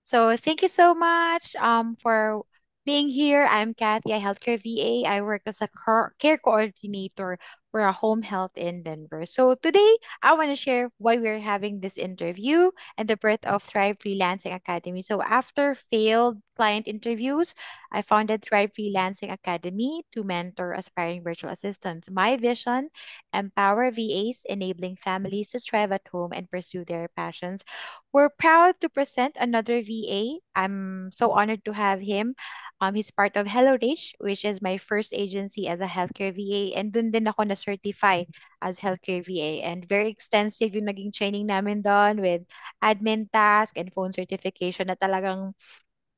So thank you so much for being here. I'm Kathy, a healthcare VA. I work as a care coordinator for a home health in Denver. So today I want to share why we're having this interview and the birth of Thrive Freelancing Academy. So after failed client interviews, I founded Thrive Freelancing Academy to mentor aspiring virtual assistants. My vision: empower VAs, enabling families to thrive at home and pursue their passions. We're proud to present another VA. I'm so honored to have him. He's part of Hello Rich, which is my first agency as a healthcare VA. And dun din ako na-certify as healthcare VA. And very extensive yung naging training namin doon with admin task and phone certification na talagang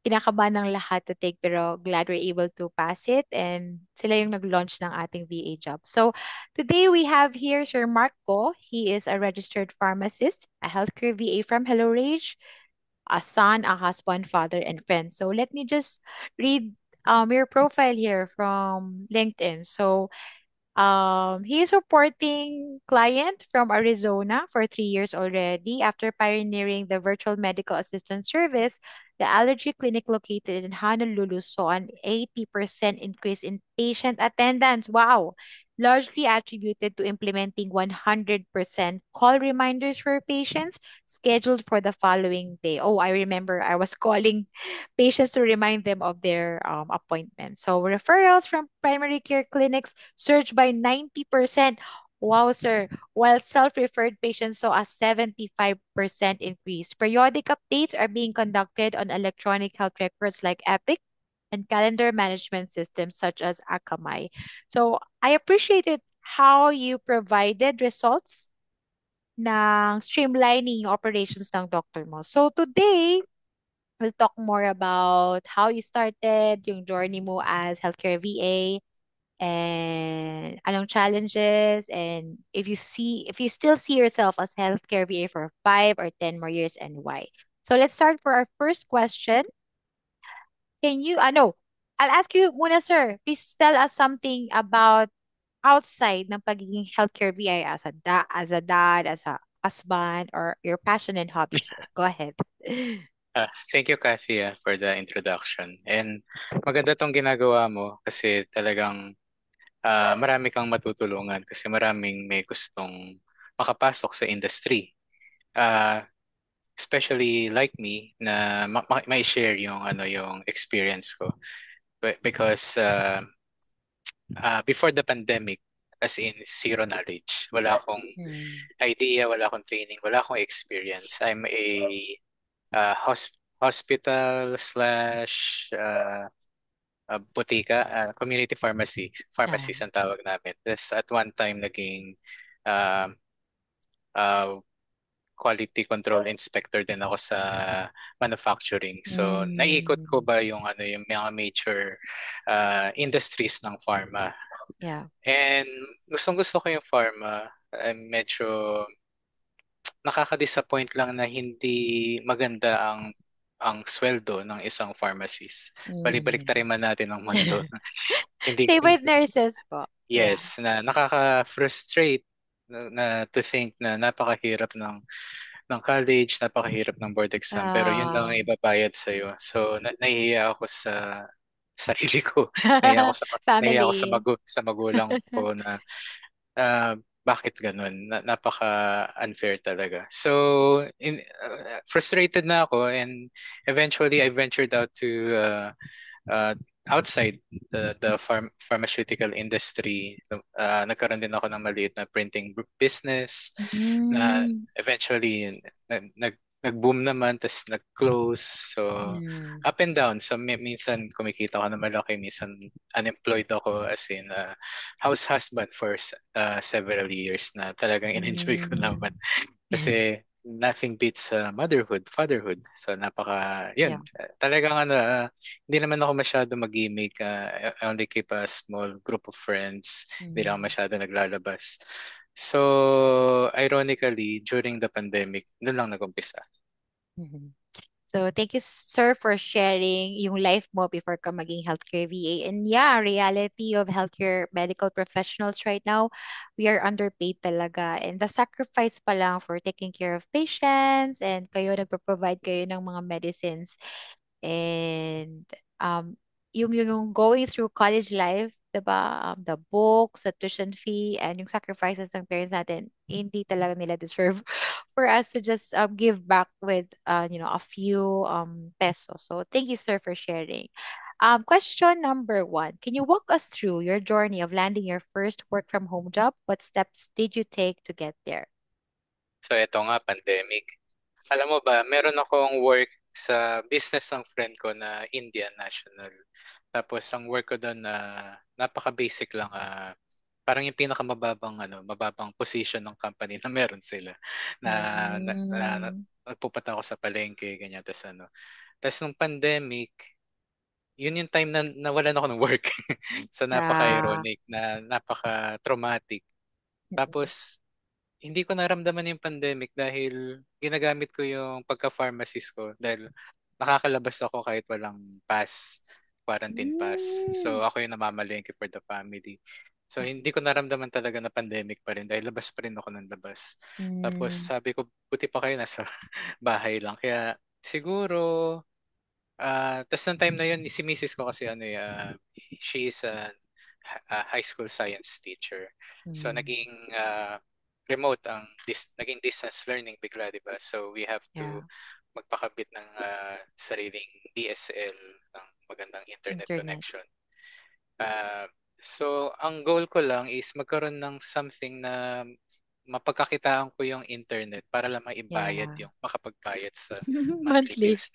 kinakabahan ng lahat to take, pero glad we're able to pass it, and sila yung nag-launch ng ating VA job. So today we have here Sir Mark Go. He is a registered pharmacist, a healthcare VA from Hello Rage, a son, a husband, father, and friend. So let me just read your profile here from LinkedIn. So he is supporting client from Arizona for 3 years already. After pioneering the virtual medical assistant service, the allergy clinic located in Honolulu saw an 80% increase in patient attendance. Wow! Largely attributed to implementing 100% call reminders for patients scheduled for the following day. Oh, I remember I was calling patients to remind them of their appointments. So referrals from primary care clinics surged by 90%. Wow, sir. While self-referred patients saw a 75% increase. Periodic updates are being conducted on electronic health records like Epic and calendar management systems such as Akamai. So I appreciated how you provided results ng streamlining yung operations ng doctor mo. So today, we'll talk more about how you started, yung journey mo as healthcare VA, and anong challenges, and if you still see yourself as healthcare VA for 5 or 10 more years, and why. So let's start for our first question. Can you, no, I'll ask you muna, sir. Please tell us something about outside ng pagiging healthcare VA as a dad, as a husband, or your passion and hobby, sir. Go ahead. Thank you, Kathy, for the introduction. And maganda tong ginagawa mo kasi talagang marami kang matutulungan kasi maraming may gustong makapasok sa industry. Uh, Especially like me na may share yung yung experience ko. Because before the pandemic, as in zero knowledge, wala akong Mm. idea, wala akong training, wala akong experience. I'm a hospital slash botika, community Yeah. pharmacies ang tawag namin. This at one time naging uh, uh, quality control inspector din ako sa manufacturing. So naiikot ko Mm. ba yung yung mga major industries ng pharma. Yeah. And gustong-gusto ko yung pharma. Medyo nakaka-disappoint lang na hindi maganda ang sweldo ng isang pharmacist. Mm. Balik-balik man natin ang mundo. Hindi, Same with nurses po. Yeah. yes, na nakaka-frustrate na to think na napakahirap ng college, napakahirap ng board exam, pero yun lang ang Um, ibabayad sa iyo. So nahihiya ako sa sarili ko. Nahihiya ako nahihiya ako family. sa magulang ko na bakit ganun? Napaka-unfair talaga. So, frustrated na ako and eventually I ventured out to uh, outside the pharmaceutical industry. Nagkaroon din ako ng maliit na printing business na Mm. eventually nag-boom naman, tapos nag-close. So, Mm. up and down. So, minsan kumikita ako na malaki, minsan unemployed ako as in house husband for several years na talagang in-enjoy ko naman. Mm. Kasi nothing beats motherhood, fatherhood. So Yeah. yun, talagang hindi naman ako masyado mag-gimmick. I only keep a small group of friends. Hindi lang ako Mm. masyado naglalabas. So, ironically, during the pandemic, doon lang nag-umpisa. Mhm. So thank you, sir, for sharing yung life mo before ka maging healthcare VA. And yeah, reality of healthcare medical professionals right now, we are underpaid talaga. And the sacrifice pa lang for taking care of patients and kayo nagpo-provide kayo ng mga medicines and yung going through college life, 'di ba? The books, the tuition fee, and yung sacrifices ng parents natin, hindi talaga nila deserve for us to just give back with a few pesos. So thank you, sir, for sharing. Question number one. Can you walk us through your journey of landing your first work from home job? What steps did you take to get there? So ito nga, pandemic. Alam mo ba, meron akong work sa business ng friend ko na Indian national. Tapos ang work ko doon na napaka-basic lang. Parang yung pinakamababang mababang position ng company na meron sila. Na, Mm, nagpupunta ako sa palengke, ganyan. Tapos nung pandemic, yun yung time na nawalan ako ng work. So yeah. napaka-ironic, na napaka-traumatic. Tapos hindi ko naramdaman yung pandemic dahil ginagamit ko yung pagka-pharmacist ko dahil nakakalabas ako kahit walang pass, quarantine pass. So Mm, ako yung namamalengke for the family. So hindi ko naramdaman talaga na pandemic pa rin dahil labas pa rin ako ng labas. Tapos mm, sabi ko, buti pa kayo nasa bahay lang. Kaya siguro, tas ng time na yun, si Mrs. ko kasi she is a high school science teacher. So mm. remote naging distance learning bigla, 'di ba? So we have Yeah. to magpakabit ng sariling DSL ng magandang internet Internet. connection. So ang goal ko lang is magkaroon ng something na mapagkakitaan ko yung internet para lang maibayad Yeah. makapagbayad sa monthly Monthly. bills.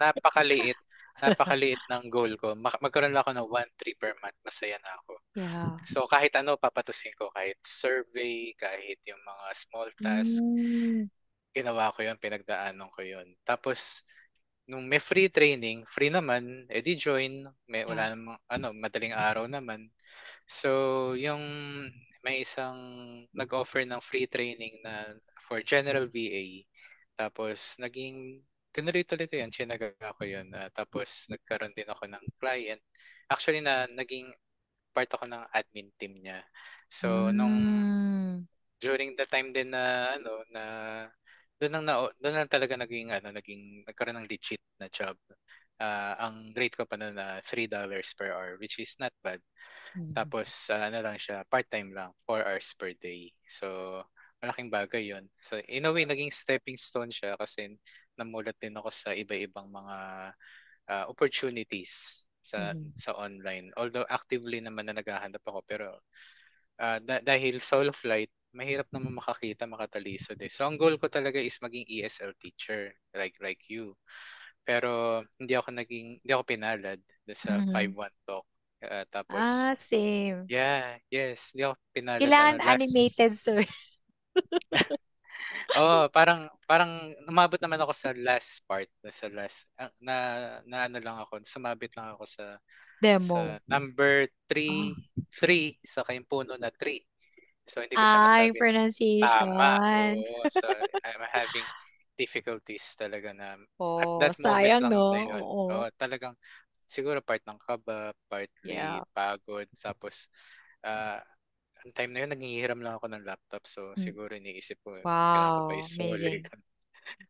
Napakaliit ng goal ko. Magkaroon lang ako ng 1-3 per month, masaya na ako. Yeah. So kahit ano papatusin ko, kahit survey, kahit yung mga small task, Mm, ginawa ko yun, pinagdaanan ko yun. Tapos nung may free training, free naman, edi join, yeah. wala namang madaling araw naman. So, yung may isang nag-offer ng free training na for general VA. Tapos, tinuloy-tuloy ko yun, chinaga ko yun. Tapos, nagkaroon din ako ng client. Actually, naging part ako ng admin team niya. So, Mm, during the time din na doon lang talaga nagkaroon ng legit na job. Ang rate ko pa noon na $3 per hour, which is not bad. mm, Tapos lang siya, part-time lang, 4 hours per day. So malaking bagay 'yon. So in a way naging stepping stone siya kasi namulat din ako sa iba-ibang mga opportunities mm, sa online. Although actively naman na naghahanap ako, pero dahil solo flight, mahirap naman makakita, makatalisod eh. So ang goal ko talaga is maging ESL teacher like you. Pero hindi ako pinalad sa mm. 5-1 talk. Tapos Same. yeah, yes, hindi ako pinalad Kailangan animated, last. sir. Oh, parang umabot naman ako sa last part, sa last na ano lang ako, sumabit lang ako sa Demo. number Ah, 3 sa yung puno na 3. So hindi ko siya yung masabing tama. pronunciation. Oo, so I'm having difficulties talaga na at Oh, that moment sayang, lang no? na yun. Oo. Oo, talagang siguro part ng kaba, partly Yeah. pagod, tapos ah ang time na yun nanghihiram lang ako ng laptop. So Mm. siguro iniisip ko kailangan ko pa Wow, isoli. amazing.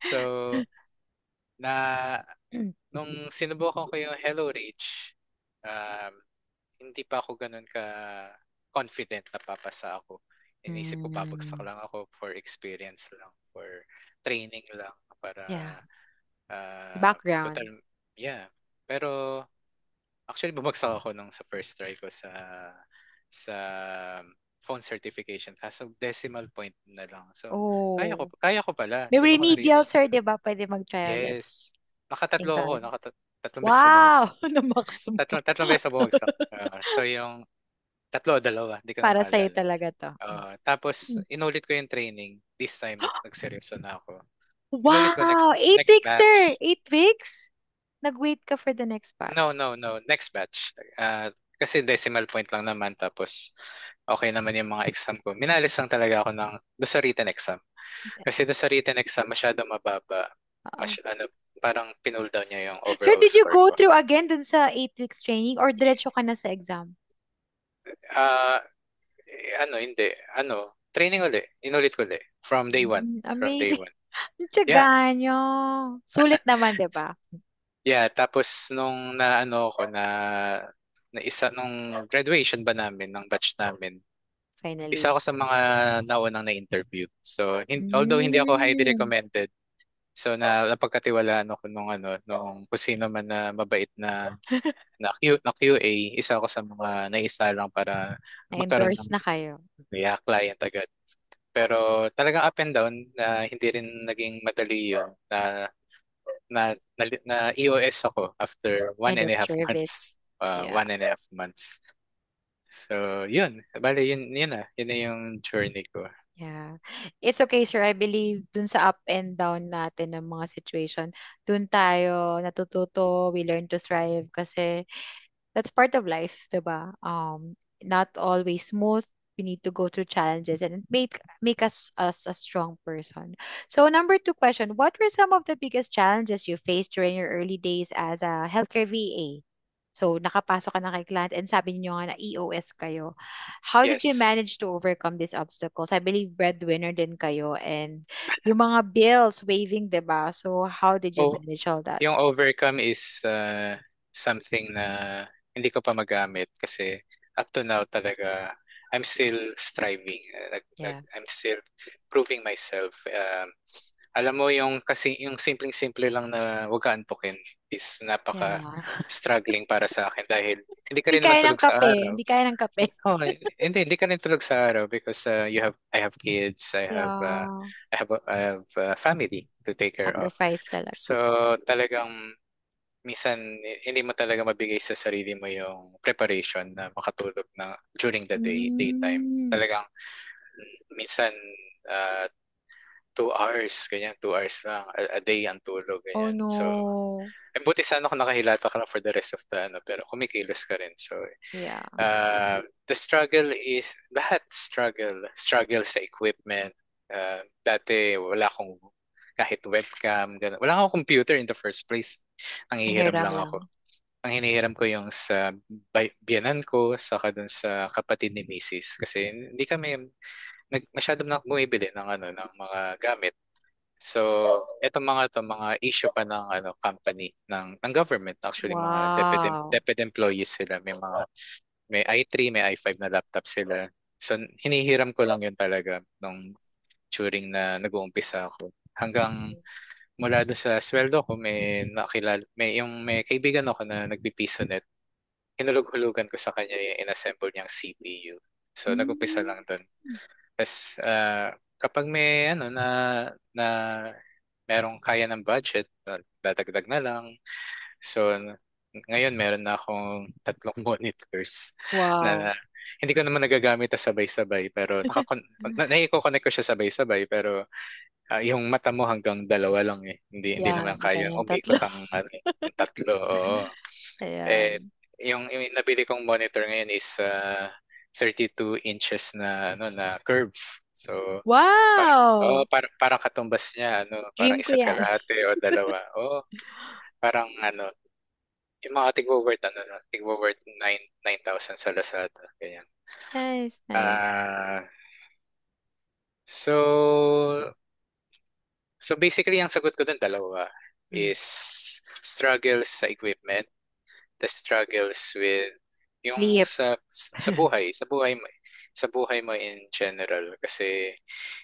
So na nung sinubukan ko yung Hello Reach, um, hindi pa ako ganun ka confident na papasa ako. Inisip ko babagsak Mm, lang ako for experience lang, for training lang para yeah. total, Background. yeah. Pero actually bumagsak ako nung sa first try ko sa phone certification kaso decimal point na lang. So Oh. kaya ko pala. May So doon ko remedial, na-realize. sir, di ba? Pwede mag-try ulit. Yes. Thank God. Tatlong beses ako bumagsak. Wow! Na-max mo. Tatlong beses ako bumagsak. So yung tatlo o dalawa, hindi ko na Para sa'yo maalala. talaga to. Tapos Mm. inulit ko yung training. This time nagseryoso na ako. Inulit ko next Wow! Eight next weeks, sir! batch. 8 weeks? Nag-wait ka for the next No, batch. no, no. Next batch. Kasi decimal point lang naman tapos okay naman yung mga exam ko. Minalis lang talaga ako doon sa written exam. Kasi doon sa written exam masyado mababa. Oo. parang pinull down niya yung Sir, overall did you score go ko. through again dun sa 8 weeks training or diretso ka na sa exam? Ah, hindi. Training uli. Inulit ko uli. From day one. From day Amazing. one. Ang Yeah. tiyaga nyo. Sulit naman, di ba? Yeah, tapos nung naano ko na isa nung graduation ba namin ng batch namin, isa Finally. ako sa mga naunang na-interview. So, although hindi ako highly Mm. recommended, so napagkatiwalaan ako nung kung sino man na mabait na QA, isa ako sa mga naisa lang para magkaroon Na-endorse ng na kayo. client agad. Pero talagang up and down na hindi rin naging madali yun na EOS ako after one End and of a half service. months. Yeah. 1.5 months. So, yun. Bale, yun na. Yun na yung journey ko. Yeah. It's okay, sir. I believe dun sa up and down natin ng mga situation, dun tayo natututo, we learn to thrive kasi that's part of life, 'di ba? Not always smooth. We need to go through challenges and make us a strong person. So number two question, what were some of the biggest challenges you faced during your early days as a healthcare VA? So nakapasok ka na kay client and sabi niyo nga na EOS kayo. How did you Yes. manage to overcome these obstacles? I believe breadwinner din kayo and yung mga bills waiving, 'di ba? So how did you Oh, manage all that? yung overcome is something na hindi ko pa magamit kasi up to now talaga I'm still striving. Yeah. I'm still proving myself. Alam mo yung kasi yung simpleng-simple lang na huwag ka antukin is napaka Yeah. struggling para sa akin dahil hindi ka Hindi rin naman kaya ng tulog sa kape. araw. Hindi kaya ng kape. Oh, hindi ka rin tulog sa araw because I have kids, Yeah. I have family to take care of. Sacrifice talaga. So talagang minsan hindi mo talaga mabigay sa sarili mo yung preparation na makatulog na during the daytime. Mm. Talagang minsan uh, 2 hours, ganyan, 2 hours lang a day ang tulog, Oh ganyan. So, no. buti sana kung nakahilata ka lang for the rest of the pero kumikilos ka rin. So, Yeah. the struggle is, lahat struggle sa equipment. Dati wala akong kahit webcam, ganun. Wala akong computer in the first place. Nanghihiram Nahiram lang lang. ako. Ang hinihiram ko yung sa biyanan ko, saka dun sa kapatid ni Mrs. Kasi hindi kami masyadong na bumibili ng ng mga gamit. So, etong mga issue pa ng company ng government, actually mga Wow. DepEd employees sila, may i3, may i5 na laptop sila. So, hinihiram ko lang yun talaga nung during na nag-uumpisa ako. Hanggang mula doon sa sweldo ko, may kaibigan ako na nagpipiso net. Hinulog-hulugan ko sa kanya yung inassemble niyang CPU. So, nag-umpisa Mm. lang doon. Tapos, kapag may na merong kaya ng budget, dadagdag na lang. So, ngayon meron na akong 3 monitors Wow. na hindi ko naman nagagamit na sabay-sabay pero nai-connect ko siya sabay-sabay pero yung mata mo hanggang dalawa lang eh. Hindi Yeah, naman hindi kaya kaya yung tatlo. umikot ang 3. Oo. Eh, Ayan. yung nabili kong monitor ngayon is 32 inches na curve. So, Wow! parang katumbas niya, parang Dream ko isa't yan. kalahati o dalawa. Parang yung mga tigwo-worth, tigwo-worth 9,000 sa Lazada. Ganyan. Nice, nice. Ah, so, so basically, ang sagot ko dun dalawa Mm. is struggles sa equipment, the struggles with yung Sleep. sa buhay mo in general kasi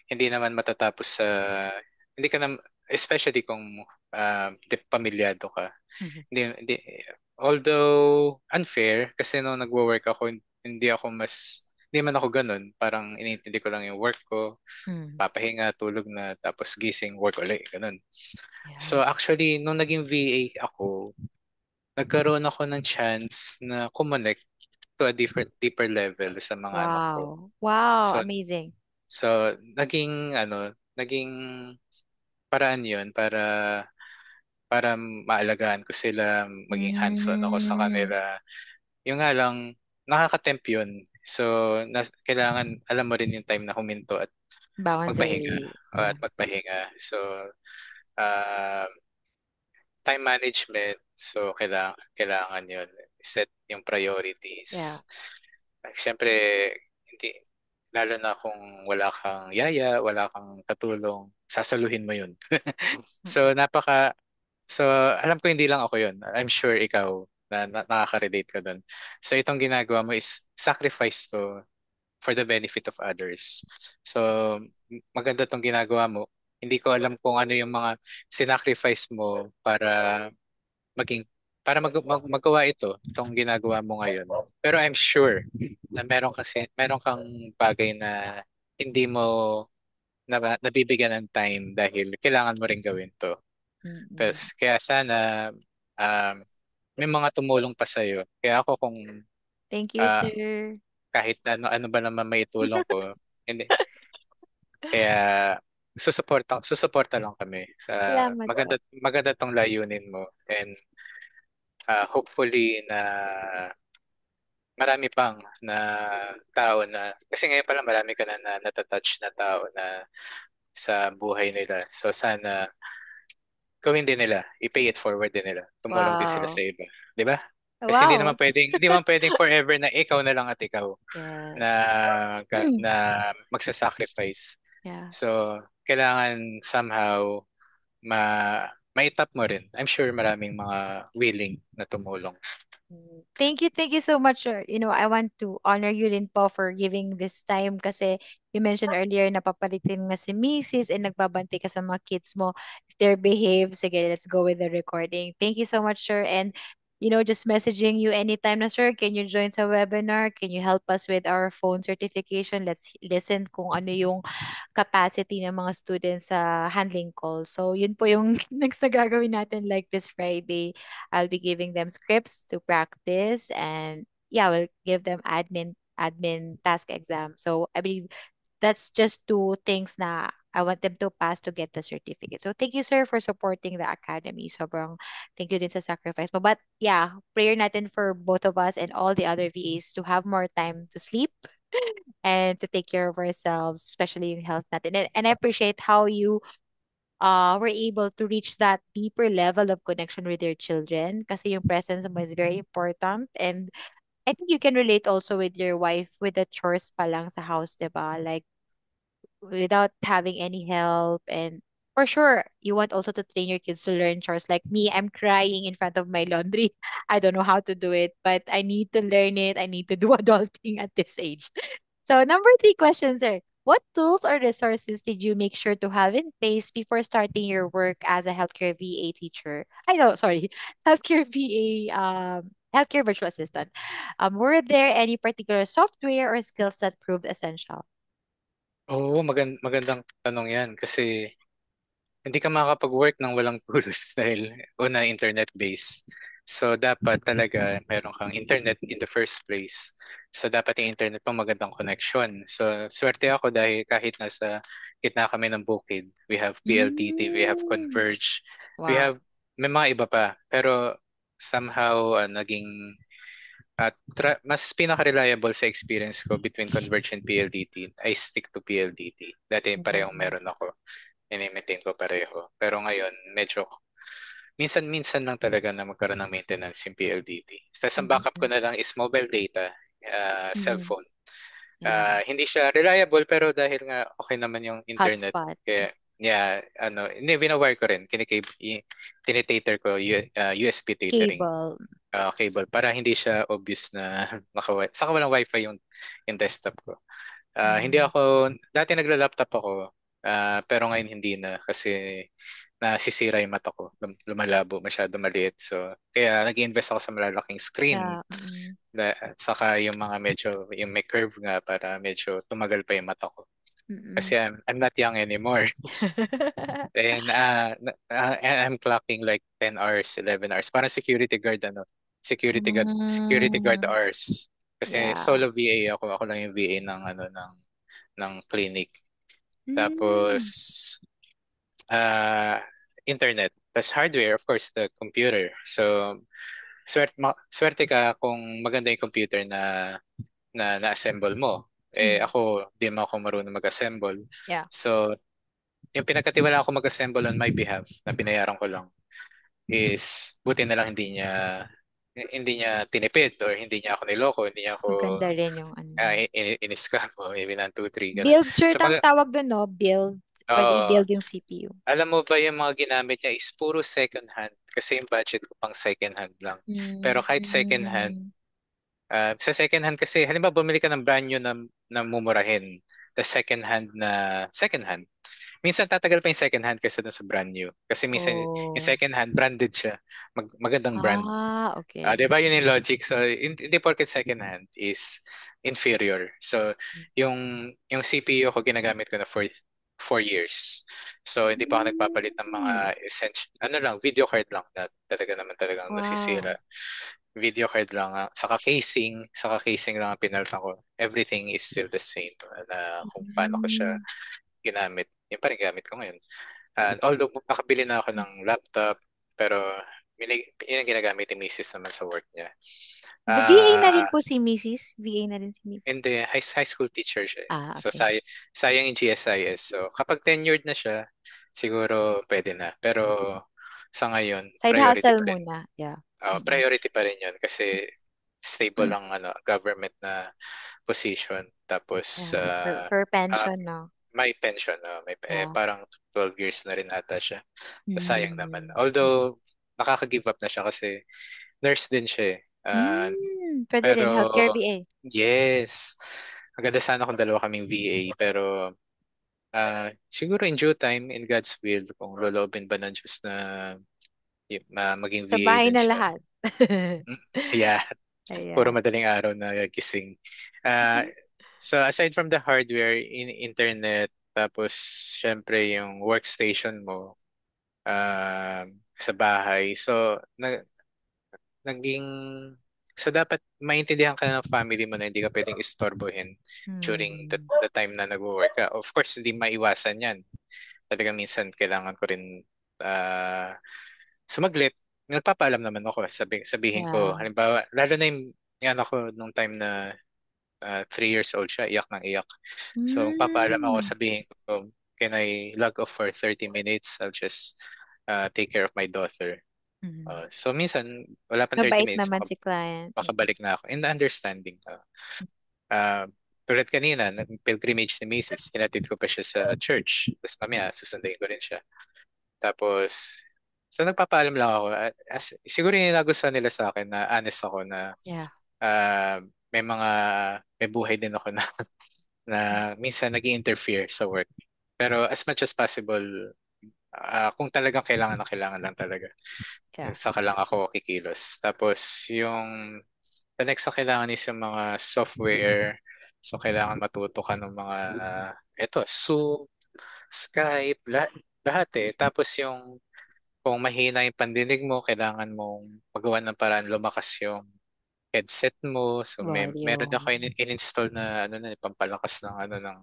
hindi naman matatapos sa hindi ka na especially kung pamilyado ka. Mhm. Hindi although unfair kasi nung nagwo-work ako hindi man ako ganun, parang iniintindi ko lang yung work ko, Mm. papahinga, tulog na, tapos gising, work ulit, ganun. Yeah. So actually, nung naging VA ako, nagkaroon ako ng chance na kumonect to a deeper level sa mga anak ko. Wow. Wow, So, amazing. naging paraan yun para maalagaan ko sila, maging hands-on ako sa Mm. kanila. Yung nga lang, nakaka-tempt yun. So, kailangan alam mo rin yung time na huminto at magpahinga. Boundary. At Yeah. magpahinga. So, uh, time management. So, kailangan yun. Set yung Yeah. priorities. Siyempre, hindi, lalo na kung wala kang yaya, wala kang katulong, sasaluhin mo yun. Mm-mm. So, so, alam ko hindi lang ako yun. I'm sure ikaw nakaka-relate ka dun. So, itong ginagawa mo is sacrifice to for the benefit of others. So, maganda tong ginagawa mo. Hindi ko alam kung ano yung mga sinacrifice mo maging magawa itong ginagawa mo ngayon. Pero I'm sure na meron kang bagay na hindi mo nabibigyan ng time dahil kailangan mo rin gawin to. Mm-mm. Kaya sana um, may mga tumulong pa sa'yo. Kaya ako kung Thank you, ah, sir. kahit ano ba naman maitulong ko, hindi, kaya susuporta lang kami sa Salamat po. maganda tong layunin mo, and hopefully na marami pang na tao na kasi ngayon pala marami ka na natatouch na tao na sa buhay nila. So sana gawin din nila, i-pay it forward din nila. Tumulong din sila sa Wow. iba, 'di ba? Kasi Wow. hindi naman pwedeng forever na ikaw na lang at ikaw Yes. na na magsa-sacrifice. Yeah. So kailangan somehow maitap mo rin. I'm sure maraming mga willing na tumulong. Thank you so much, sir. I want to honor you din po for giving this time kasi you mentioned earlier na papalitin nga si Mrs. and nagbabantay ka sa mga kids mo. If they behave, sige, let's go with the recording. Thank you so much, sir. And, just messaging you anytime na, sir, can you join sa webinar? Can you help us with our phone certification? Let's listen kung ano yung capacity ng mga students sa handling calls. So, yun po yung next na gagawin natin like this Friday. I'll be giving them scripts to practice and yeah, we'll give them admin task exam. So, I believe that's just two things na I want them to pass to get the certificate. So, thank you, sir, for supporting the academy. Sobrang thank you din sa sacrifice mo. But yeah, prayer natin for both of us and all the other VAs to have more time to sleep and to take care of ourselves, especially yung health natin. And I appreciate how you were able to reach that deeper level of connection with your children kasi yung presence mo is very important. And I think you can relate also with your wife with the chores pa lang sa house, diba? Like without having any help. And for sure, you want also to train your kids to learn chores. Like me, I'm crying in front of my laundry. I don't know how to do it, but I need to learn it. I need to do adulting at this age. So, number three question, sir. What tools or resources did you make sure to have in place before starting your work as a healthcare VA teacher? I know, sorry, healthcare VA, healthcare virtual assistant. Were there any particular software or skills that proved essential? Oo, magandang tanong 'yan kasi hindi ka makakapag-work ng walang tools dahil una internet-based. So dapat talaga meron kang internet in the first place. So dapat yung internet pang magandang connection. So swerte ako dahil kahit nasa gitna kami ng bukid, we have PLDT, we have Mm. Converge, we Wow. have may mga iba pa. Pero somehow naging mas pinaka-reliable sa experience ko between Converge and PLDT, I stick to PLDT. Dati parehong Mm-mm. meron ako. I-maintain ko pareho. Pero ngayon, medyo minsan-minsan lang talaga na magkaroon ng maintenance yung PLDT. Tapos ang backup ko Mm-mm. na lang is mobile data, Mm-mm. cellphone. Yeah. Hindi siya reliable pero dahil nga okay naman yung internet, Hotspot. kaya yeah, hindi, winawire ko rin, tinitater ko, USB tethering, Cable. cable para hindi siya obvious na saka walang wifi yung desktop ko. Hindi Mm. ako, dati nagla-laptop ako, pero ngayon hindi na kasi nasisira yung mata ko, lumalabo, masyado maliit. So, kaya nag-invest ako sa malalaking screen, Yeah. Mm-mm. saka yung mga yung may curve nga para medyo tumagal pa yung mata ko. Mm-mm. Kasi I'm not young anymore. And and I'm clocking like 10 hours, 11 hours. Parang security guard, security guard Mm. hours. Kasi Yeah. solo VA ako. Ako lang yung VA ng clinic. Tapos, Mm. uh, internet. Tapos hardware, of course, the computer. So, swerte ka kung maganda yung computer na-assemble mo. Mm. Ako, di mo ako marunong mag-assemble. Yeah. So, yung pinagkatiwala ako mag-assemble on my behalf, na binayaran ko lang, is buti na lang hindi niya tinipid or hindi niya ako niloko, hindi niya ako Maganda rin yung ano niya. in-scam o even 1, 2, 3, ganun. Build So, cert ang tawag doon, no? Build. Pwede uh, i-build yung CPU. alam mo ba yung mga ginamit niya is puro second hand kasi yung budget ko pang second hand lang. Pero kahit second hand, Mm. sa second hand kasi, halimbawa bumili ka ng brand new na mumurahin, the second hand. Minsan tatagal pa yung second hand kasi dun sa brand new. Kasi minsan yung Oh. second hand, branded siya. Magandang brand. Ah, Di okay. ba yun yung logic? So, hindi porket second hand is inferior. So, yung CPU ko ginagamit ko na for 4 years. So, hindi pa ako nagpapalit ng mga Mm. essential, ano lang, video card lang na talaga naman talagang Wow. nasisira. Video card lang, saka casing lang ang pinalitan ko. Everything is still the same na kung paano ko siya Mm. ginamit. Yung pa rin gamit ko ngayon. Although nakabili na ako ng laptop, pero yun ang ginagamit ni Mrs. naman sa work niya. VA na rin Ah, po si Mrs. VA na rin si Mrs. hindi, high school teacher siya. Ah, So, okay. sayang yung GSIS. So, kapag tenured na siya, siguro pwede na. Pero sa ngayon, Side priority hustle pa rin. muna. Yeah. Mm-mm. Priority pa rin yun kasi stable ang government na position. Tapos, Yeah. For ah, pension, no? may pension. Yeah. Parang 12 years na rin ata siya. So, sayang naman. Mm. Although, nakaka-give up na siya kasi nurse din siya eh. Pwede rin. Pero, Healthcare VA. yes. Maganda sana kung dalawa kaming VA. Pero, siguro in due time, in God's will, kung loloobin ba ng Diyos na maging Sa VA bahay din na siya. lahat. Mm, yeah, puro Ayan. madaling araw na gising. Ah, so aside from the hardware, internet, tapos syempre yung workstation mo sa bahay. So naging so dapat maintindihan ka ng family mo na hindi ka pwedeng istorbohin during the, Hmm. the time na nagwo-work ka. Of course, hindi maiwasan 'yan. Talagang minsan kailangan ko rin ah, sumaglit. Nagpapaalam naman ako. Sabihin ko, Yeah. halimbawa, lalo na yung anak ko nung time na 3 years old siya, iyak ng iyak. So, papaalam ako, Mm. sabihin ko, can I log off for 30 minutes? I'll just take care of my daughter. Mm. So, minsan, wala pang 30 Mabait minutes, naman si client. makabalik na ako. In the understanding. Uh, tulad kanina, pilgrimage ni Mrs. Hinatid ko pa siya sa church. Tapos mamaya, susunduin ko rin siya. Tapos, so nagpapaalam lang ako. Siguro yung nagustuhan nila sa akin na honest ako na Yeah. ah, may buhay din ako na, na minsan nag interfere sa work. Pero as much as possible, kung talagang kailangan na kailangan lang talaga, Yeah. saka lang ako kikilos. Tapos yung the next na kailangan is yung mga software. So kailangan matuto ka ng mga Zoom, Skype, lahat eh. Tapos yung kung mahina yung pandinig mo, kailangan mong magawa ng paraan lumakas yung headset mo. So meron Volume. ako in-install na pampalakas ng ng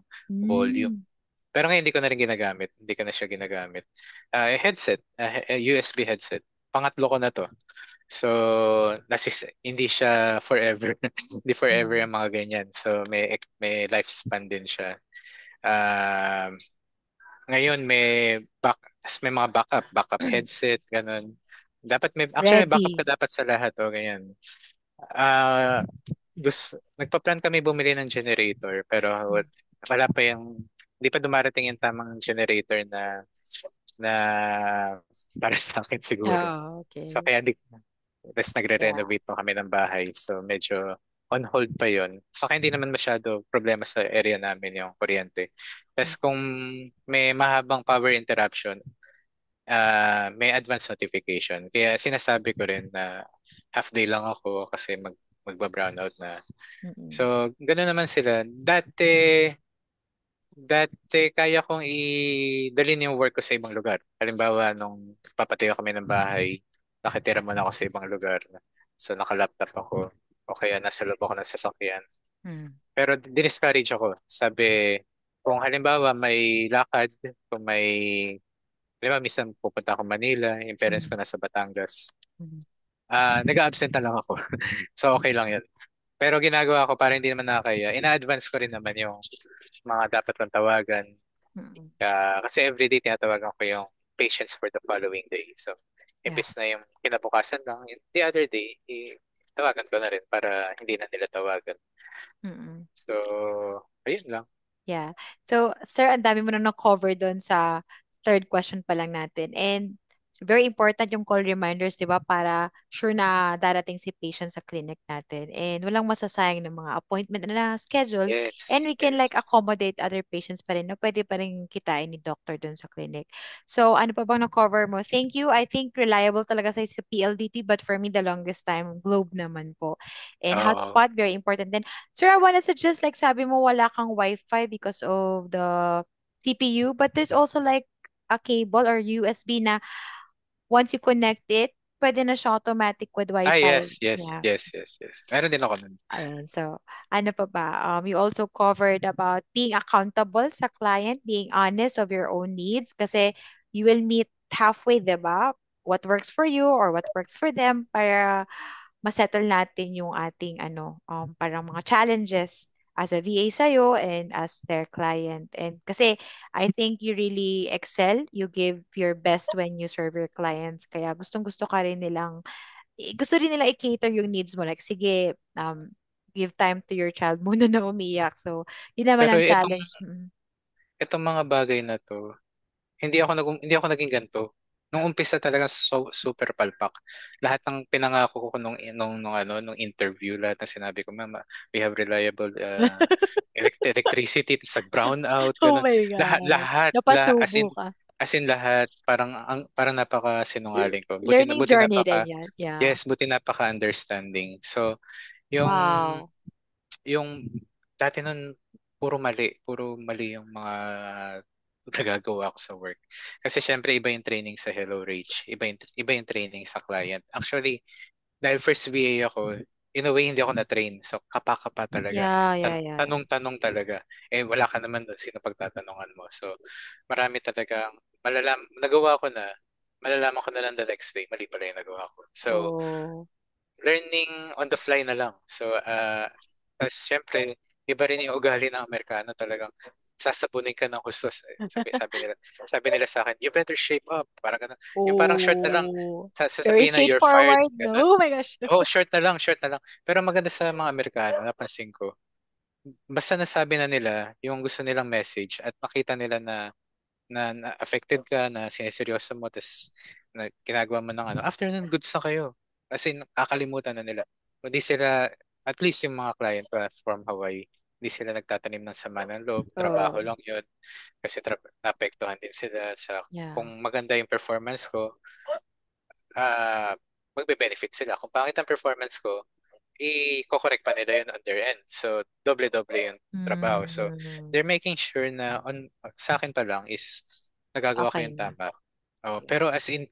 volume. Mm. Pero ngayon hindi ko na rin ginagamit. Hindi ko na siya ginagamit. Headset, USB headset. Pangatlo ko na to. So hindi siya forever. Hindi forever Mm. yung mga ganyan. So may lifespan din siya. Um, Ngayon may mga backup headset, ganun. Actually may backup ka Ready. dapat sa lahat, ganyan. Nagpa-plan kami bumili ng generator, pero Mm. wala pa hindi pa dumarating yung tamang generator na para sa akin siguro. Oh, So okay. kaya tapos Yeah. nagre-renovate pa kami ng bahay. So medyo on hold pa yon. So kaya hindi naman masyado problema sa area namin yung kuryente. Mm. Tapos kung may mahabang power interruption, may advance notification. Kaya sinasabi ko rin na half day lang ako kasi magba-brownout na. Mm-mm. So, gano'n naman sila. Dati kaya kong idalhin yung work ko sa ibang lugar. Halimbawa, nung papatayo kami ng bahay, nakitira muna ako sa ibang lugar. So, naka-laptop ako. O kaya nasa loob ako ng sasakyan. Mm. Pero discourage ako. Sabi, kung halimbawa may lakad, kung may, halimbawa minsan pupunta ako Manila, yung parents Mm. ko nasa Batangas, Mm. nag-absent na lang ako. So, okay lang yun. Pero ginagawa ko para hindi naman nakakaya. Ina-advance ko rin naman yung mga dapat kong tawagan. Mm. Kasi everyday tinatawagan ko yung patients for the following day. So, Yeah. Imbes na yung kinabukasan lang, the other day, tawagan ko na rin para hindi na nila tawagan. Mm-mm. So, ayun lang. Yeah. So, sir, ang dami mo na na-cover doon sa third question pa lang natin. And very important yung call reminders, di ba? Para sure na darating si patient sa clinic natin. And walang masasayang ng mga appointment na schedule. And Yes, we can like yes. accommodate other patients pa rin na pwede pa rin kitain ni doctor doon sa clinic. So, ano pa bang na-cover mo? Thank you. I think reliable talaga sa PLDT. But for me, the longest time, Globe naman po. And Oo. hotspot, very important din. Sir, I wanna suggest like sabi mo wala kang Wi-Fi because of the CPU, but there's also like a cable or USB na once you connect it, pwede na siya automatic with Wi-Fi. Yes, yes, Yeah. yes, yes, yes. Meron din ako nun. Ayan. So, ano pa ba? You also covered about being accountable sa client, being honest of your own needs kasi you will meet halfway, di ba? What works for you or what works for them para masettle natin yung ating parang mga challenges as a VA sa'yo and as their client. And kasi I think you really excel. You give your best when you serve your clients. Kaya gustong-gusto ka rin nilang, gusto rin nila i-cater yung needs mo. Like, sige, give time to your child muna na umiyak. So, yun naman Pero ang challenge. Mm. itong mga bagay na to, hindi ako naging ganito. Nung umpisa talaga super palpak. Lahat ng pinangako ko nung interview, lahat ng sinabi ko, ma'am, we have reliable electricity, tapos nag-brown out, Oh ganun. my Lahat, God. lahat, Napasubo ka. as in lahat, parang napaka-sinungaling ko. Learning Buti journey din yan. Yeah. yes, buti napaka-understanding. So, yung Wow. yung dati nun puro mali yung mga nagagawa ko sa work. Kasi syempre iba yung training sa Hello Rage, iba yung training sa client. Actually, dahil first VA ako, in a way hindi ako na-train. So kapa-kapa talaga. Yeah, yeah, yeah, yeah. Tanong-tanong talaga. Eh wala ka naman doon sino pagtatanungan mo. So marami talagang nagawa ko na, malalaman ko na lang the next day, mali pala yung nagawa ko. So Oh. learning on the fly na lang. So, tapos syempre, iba rin yung ugali ng Amerikano talagang sasabunin ka ng husto. Sabi nila sa akin, you better shape up. Parang ganun. Yung parang short na lang, Oh. Very sasabihin na you're fired. straightforward, Ganun. no? Oh my gosh. Oh, short na lang. Pero maganda sa mga Amerikano, napansin ko. Basta nasabi na nila yung gusto nilang message at makita nila na affected ka, na sineseryoso mo, tapos na ginagawa mo ng after nun, goods na kayo. Kasi kakalimutan na nila. Hindi sila, at least yung mga client ko from Hawaii, hindi sila nagtatanim ng sama ng loob. Trabaho Oh, lang yun. Kasi naapektuhan din sila sa yeah. kung maganda yung performance ko, magbe-benefit sila. Kung pangit ang performance ko, i-correct pa nila yun on their end. So, doble-doble yung trabaho. So, Mm, they're making sure na sa akin pa lang is nagagawa ko okay yung na. tama. Oh, Yeah. pero as in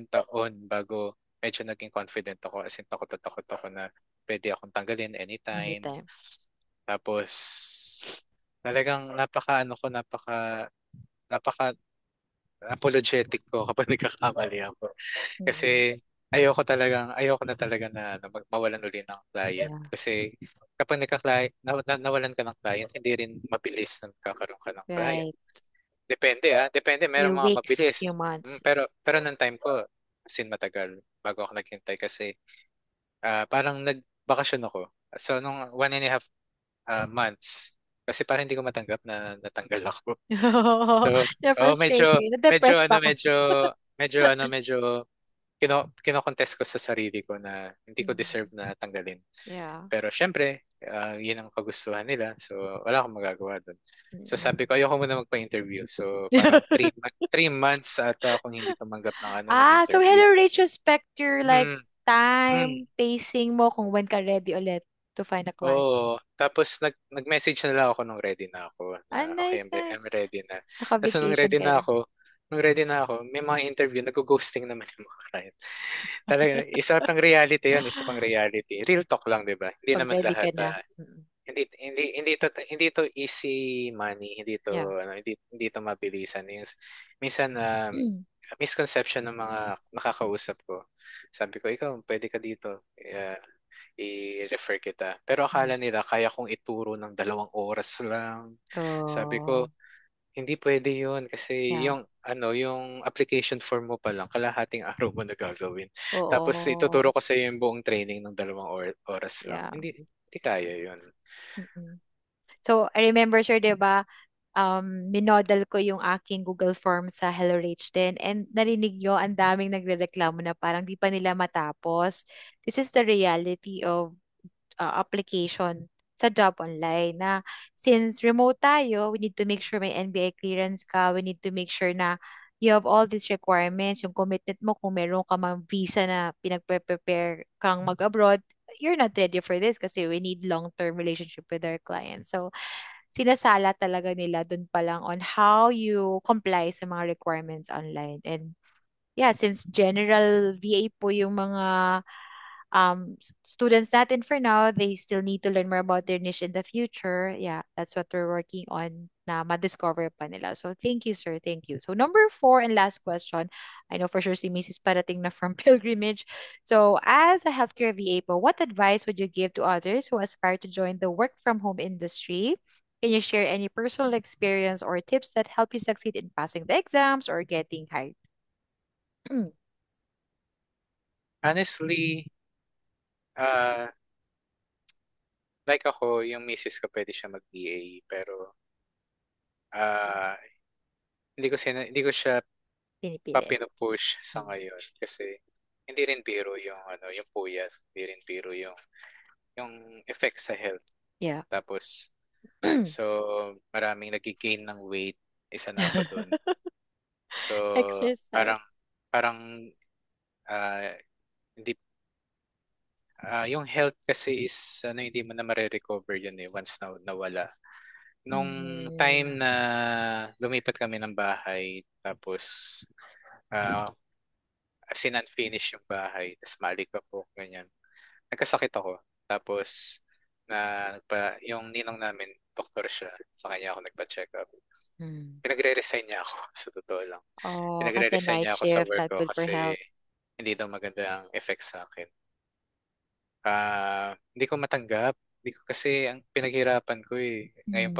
taon bago medyo naging confident ako, as in takot na takot ako na pwede akong tanggalin anytime. Anytime. Tapos, talagang napaka apologetic ko kapag nagkakamali ako. Mm, Kasi ayoko na talaga na mawalan uli ng client. yeah. Kasi kapag nawalan ka ng client, hindi rin mabilis na magkakaroon ka ng client. Right. Depende Depende, Few meron mga weeks, few mabilis. months. Pero ng time ko, as in matagal bago ako naghintay kasi parang nagbakasyon ako. So nung 1.5 months, kasi parang hindi ko matanggap na natanggal ako. So, oh, Na-frustrated. Na-depressed pa ako. medyo kino-contest ko sa sarili ko na hindi ko deserve Mm, na tanggalin. yeah. Pero syempre, yun ang kagustuhan nila. So, wala akong magagawa doon. So, sabi Mm. ko, ayoko muna magpa-interview. So, parang 3 months ata akong hindi tumanggap ng So interview. hello Rich, respect your like Mm, mm. time, pacing mo kung when ka ready ulit to find a client. Oo. Tapos nag-message na lang ako nung ready na ako Ah, na okay, nice, I'm nice. ready na. Tapos Naka-vacation ka na. nung ready na ako, may mga interview, nag-ghosting naman yung mga client. Talaga, isa pang reality yun, isa pang reality. Real talk lang, 'di ba? Hindi Pag naman ready ka lahat na. Mm. hindi to easy money, Yeah. hindi to mabilisan. Minsan misconception ng mga nakakausap ko. Sabi ko, ikaw, pwede ka dito. I-refer kita. Pero Mm. akala nila kaya kong ituro ng 2 oras lang. Sabi ko, Oh. Hindi pwede yun kasi Yeah. yung application form mo pa lang, kalahating araw mo na gagawin. Tapos Oo. ituturo ko sa yung buong training ng 2 oras lang. Yeah. Hindi kaya yun. Mm-mm. So, I remember, sir, 'di ba, minodel ko yung aking Google Form sa HelloRich din. And narinig nyo, ang daming nagrereklamo na parang di pa nila matapos. This is the reality of application sa job online na since remote tayo, we need to make sure may NBI clearance ka. We need to make sure na you have all these requirements, yung commitment mo kung meron ka mang visa na pinagpe-prepare kang mag-abroad, you're not ready for this kasi we need long-term relationship with our clients. So, sinasala talaga nila dun pa lang on how you comply sa mga requirements online. And yeah, since general VA po yung mga students natin for now, they still need to learn more about their niche in the future. Yeah, that's what we're working on na ma-discover pa nila. So thank you, sir. Thank you. So number four and last question. I know for sure si Mrs. parating na from Pilgrimage. So as a healthcare VA po, what advice would you give to others who aspire to join the work from home industry? Can you share any personal experience or tips that help you succeed in passing the exams or getting hired? Honestly, uh, like ako, yung misis ko pwede siya mag-BA, pero ah hindi ko siya Pinipilit. papinupush sa Mm. ngayon kasi hindi rin biro yung puyat, hindi rin biro yung effect sa health. Yeah. Tapos so maraming nagigain ng weight, isa na ako dun. So Exercise. parang parang ah, hindi yung health kasi is hindi mo na mare-recover yun once na nawala. Nung time Mhm. na lumipat kami ng bahay tapos ah, as in unfinished yung bahay, tapos malik ako, ganyan. Nagkasakit ako. Tapos, yung ninong namin, doktor siya. Sa kanya ako nagpa-check up. Mm. Pinagre-resign niya ako, sa totoo lang. Oh, kasi Pinagre-resign night niya ako sa shift, work not ko good for kasi health. hindi daw maganda ang effect sa akin. Hindi ko matanggap. Hindi ko kasi ang pinaghirapan ko eh. Mm. Ngayon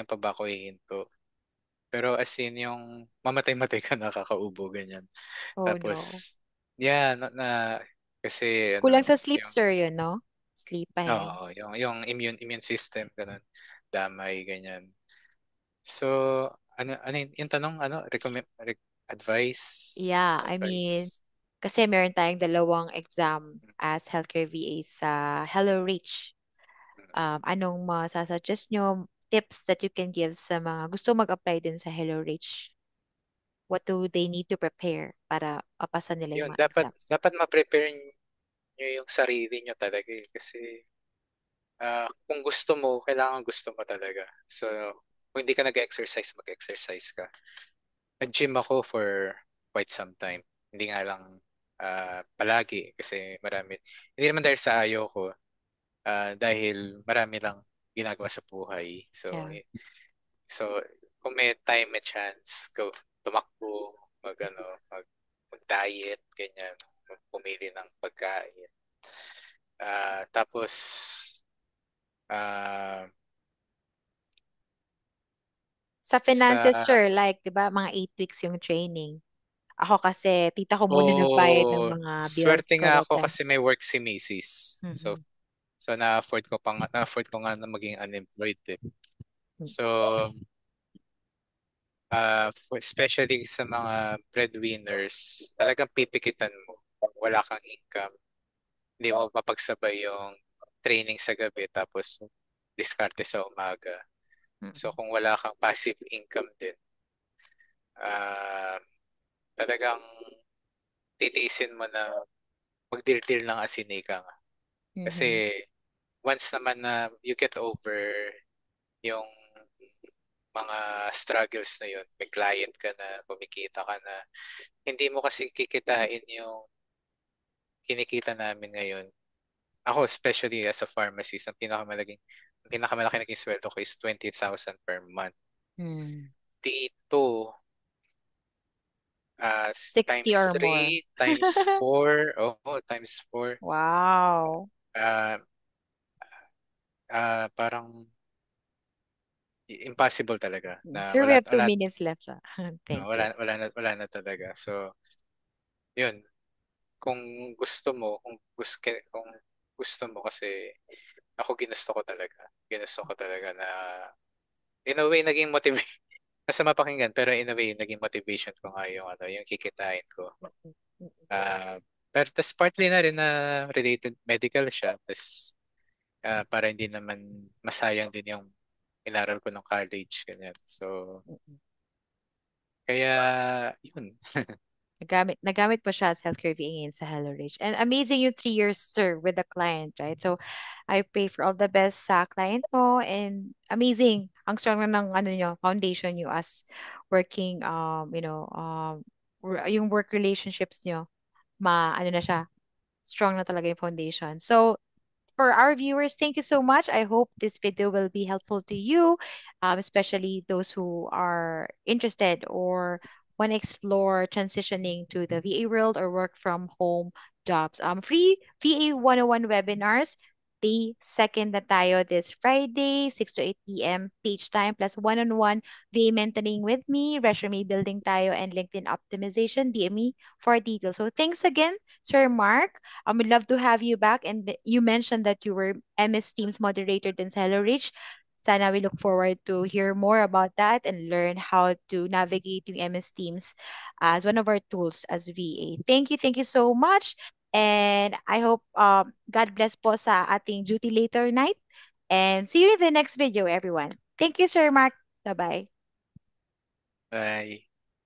pa ba ako hihinto? Pero as in yung mamatay-matay ka nakakaubo ganyan. Oh Tapos no. yeah, kasi Kulang sa sleep, yung sir, yun, no? Sleep, pahinga. oo, yung immune system ganun, damay ganyan. So, yung tanong advice, Yeah, I mean, advice. kasi meron tayong dalawang exam as healthcare VA sa Hello Reach. Anong masasuggest nyo, tips that you can give sa mga gusto mag-apply din sa Hello Reach? What do they need to prepare para mapasa nila yung Yun, mga dapat exams? dapat ma-prepare nyo yung sarili nyo talaga eh. Kasi kung gusto mo, kailangan gusto mo talaga. So, kung hindi ka nag-exercise, mag-exercise ka. Nag-gym ako for quite some time. Hindi nga lang palagi kasi marami. Hindi naman dahil sa ayaw ko, dahil marami lang ginagawa sa buhay. So, Yeah. so kung may time, may chance, go tumakbo, mag, mag-diet, ganyan, pumili ng pagkain. Tapos, ah, Sa sa, finances, sir, like, di ba, mga 8 weeks yung training. Ako kasi, tita ko muna nagbayad ng o mga bills swerte ko nga that ako time. kasi may work si Macy's. So, Mm-mm. na-afford ko nga na maging unemployed eh. Mm. So, especially sa mga breadwinners, talagang pipikitan mo. Wala kang income. Hindi mo mapagsabay yung training sa gabi tapos diskarte sa umaga. So Mm-mm. kung wala kang passive income din, ah, talagang titiisin mo na magdildil ng asinika nga. Kasi Mhm. once naman na you get over yung mga struggles na yun, may client ka na, kumikita ka na, hindi mo kasi kikitain yung kinikita namin ngayon. Ako, especially as a pharmacist, ang pinakamalaki naging sweldo ko is 20,000 per month. Mm. Dito, Sixty times or more. 3, times 4, times 4. Wow. Ah, parang impossible talaga na Sir, we have 2 minutes left. Thank you. wala na talaga. So, yun, kung gusto mo, kung gusto mo kasi ako ginusto ko talaga. Ginusto ko talaga na in a way naging motivation masama pakinggan pero in a way naging motivation ko nga yung ano, yung kikitain ko. Ah, pero tas partly na rin na related medical siya. Tas para hindi naman masayang din yung inaral ko ng college ganyan. So, kaya yun. Nagamit mo siya as healthcare VA ngayon sa Hello Rich. And amazing yung 3 years, sir, with the client, right? So, I pray for all the best sa client mo and amazing. Ang strong na ng ano nyo, foundation nyo as working, yung work relationships nyo, ano na siya, strong na talaga yung foundation. So, for our viewers, thank you so much. I hope this video will be helpful to you, especially those who are interested or want to explore transitioning to the VA world or work from home jobs. Free VA 101 webinars. Day second na tayo this Friday, 6 to 8 p.m. page time plus one-on-one VA mentoring with me, resume building tayo, and LinkedIn optimization. DM me for details. So thanks again, Sir Mark. We'd love to have you back. And you mentioned that you were MS Teams moderator in Hello Reach. Sana we look forward to hear more about that and learn how to navigate yung MS Teams as one of our tools as VA. Thank you so much. And I hope God bless po sa ating duty later night. And see you in the next video, everyone. Thank you, Sir Mark. Bye-bye. Bye.